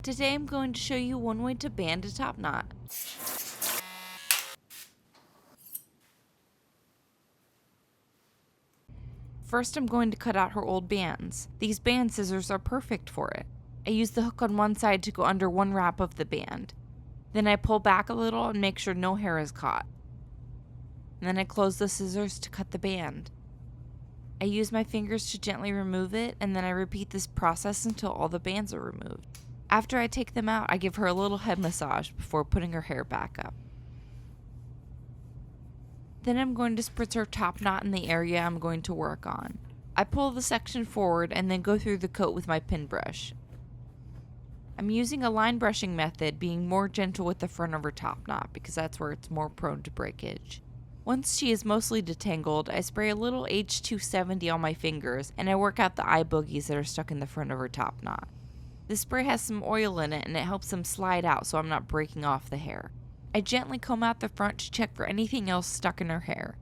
Today I'm going to show you one way to band a top knot. First I'm going to cut out her old bands. These band scissors are perfect for it. I use the hook on one side to go under one wrap of the band. Then I pull back a little and make sure no hair is caught. And then I close the scissors to cut the band. I use my fingers to gently remove it, and then I repeat this process until all the bands are removed. After I take them out, I give her a little head massage before putting her hair back up. Then I'm going to spritz her top knot in the area I'm going to work on. I pull the section forward and then go through the coat with my pin brush. I'm using a line brushing method, being more gentle with the front of her top knot because that's where it's more prone to breakage. Once she is mostly detangled, I spray a little H270 on my fingers and I work out the eye boogies that are stuck in the front of her top knot. This spray has some oil in it and it helps them slide out so I'm not breaking off the hair. I gently comb out the front to check for anything else stuck in her hair.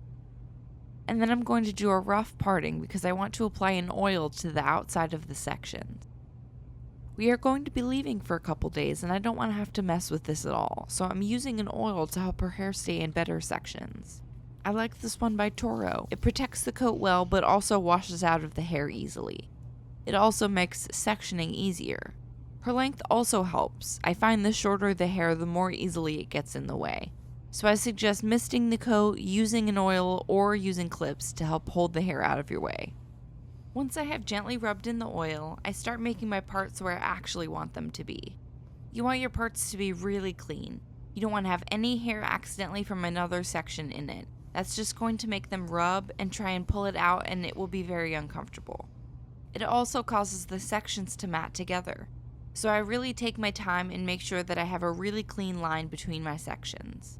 And then I'm going to do a rough parting because I want to apply an oil to the outside of the section. We are going to be leaving for a couple days and I don't want to have to mess with this at all, so I'm using an oil to help her hair stay in better sections. I like this one by Tauro. It protects the coat well but also washes out of the hair easily. It also makes sectioning easier. Her length also helps. I find the shorter the hair, the more easily it gets in the way. So I suggest misting the coat, using an oil, or using clips to help hold the hair out of your way. Once I have gently rubbed in the oil, I start making my parts where I actually want them to be. You want your parts to be really clean. You don't want to have any hair accidentally from another section in it. That's just going to make them rub and try and pull it out, and it will be very uncomfortable. It also causes the sections to mat together. So I really take my time and make sure that I have a really clean line between my sections.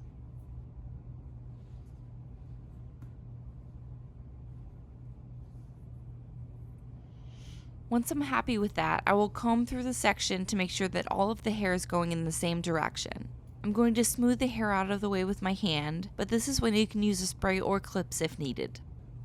Once I'm happy with that, I will comb through the section to make sure that all of the hair is going in the same direction. I'm going to smooth the hair out of the way with my hand, but this is when you can use a spray or clips if needed.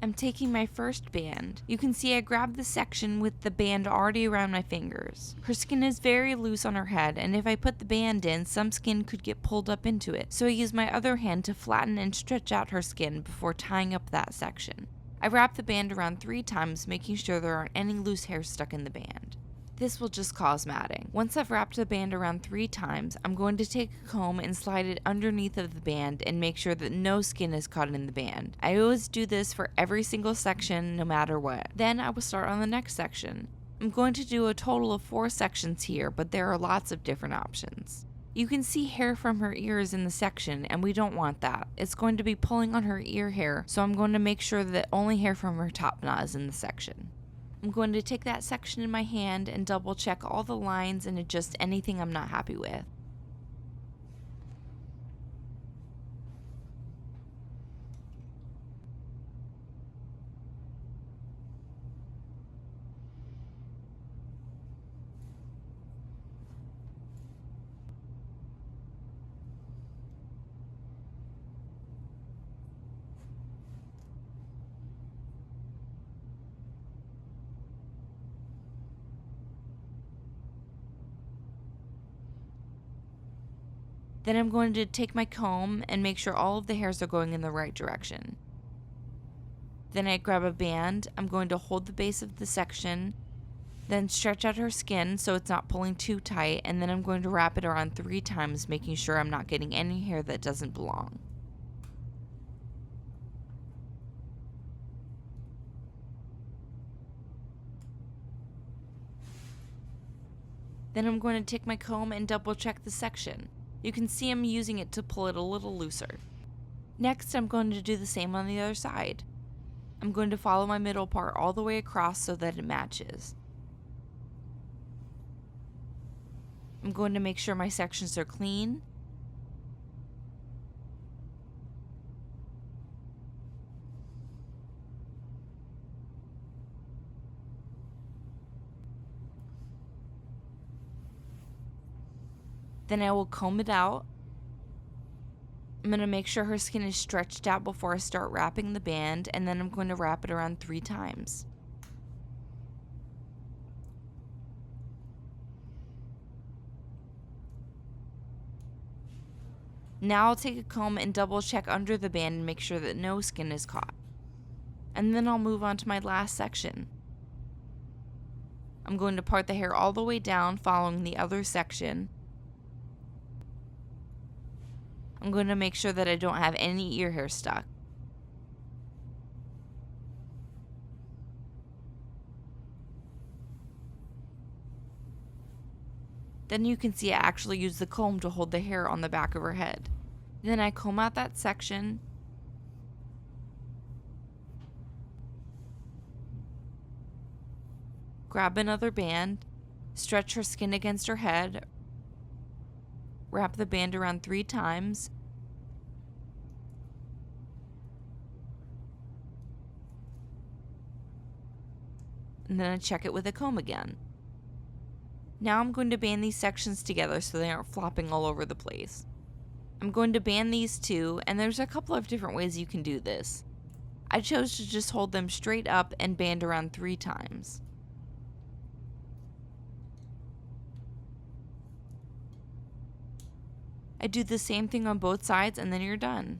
I'm taking my first band. You can see I grabbed the section with the band already around my fingers. Her skin is very loose on her head, and if I put the band in, some skin could get pulled up into it, so I use my other hand to flatten and stretch out her skin before tying up that section. I wrap the band around 3 times, making sure there aren't any loose hairs stuck in the band. This will just cause matting. Once I've wrapped the band around 3 times, I'm going to take a comb and slide it underneath of the band and make sure that no skin is caught in the band. I always do this for every single section, no matter what. Then I will start on the next section. I'm going to do a total of 4 sections here, but there are lots of different options. You can see hair from her ears in the section, and we don't want that. It's going to be pulling on her ear hair, so I'm going to make sure that only hair from her top knot is in the section. I'm going to take that section in my hand and double check all the lines and adjust anything I'm not happy with. Then I'm going to take my comb and make sure all of the hairs are going in the right direction. Then I grab a band, I'm going to hold the base of the section, then stretch out her skin so it's not pulling too tight, and then I'm going to wrap it around 3 times, making sure I'm not getting any hair that doesn't belong. Then I'm going to take my comb and double check the section. You can see I'm using it to pull it a little looser. Next, I'm going to do the same on the other side. I'm going to follow my middle part all the way across so that it matches. I'm going to make sure my sections are clean. Then I will comb it out. I'm going to make sure her skin is stretched out before I start wrapping the band, and then I'm going to wrap it around 3 times. Now I'll take a comb and double check under the band and make sure that no skin is caught. And then I'll move on to my last section. I'm going to part the hair all the way down, following the other section. I'm going to make sure that I don't have any ear hair stuck. Then you can see I actually use the comb to hold the hair on the back of her head. Then I comb out that section. Grab another band, stretch her skin against her head, wrap the band around 3 times, and then I check it with a comb again. Now I'm going to band these sections together so they aren't flopping all over the place. I'm going to band these two, and there's a couple of different ways you can do this. I chose to just hold them straight up and band around 3 times. I do the same thing on both sides, and then you're done.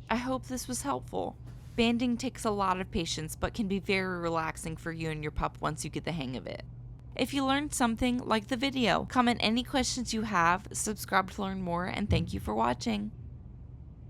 I hope this was helpful. Banding takes a lot of patience, but can be very relaxing for you and your pup once you get the hang of it. If you learned something, like the video, comment any questions you have, subscribe to learn more, and thank you for watching.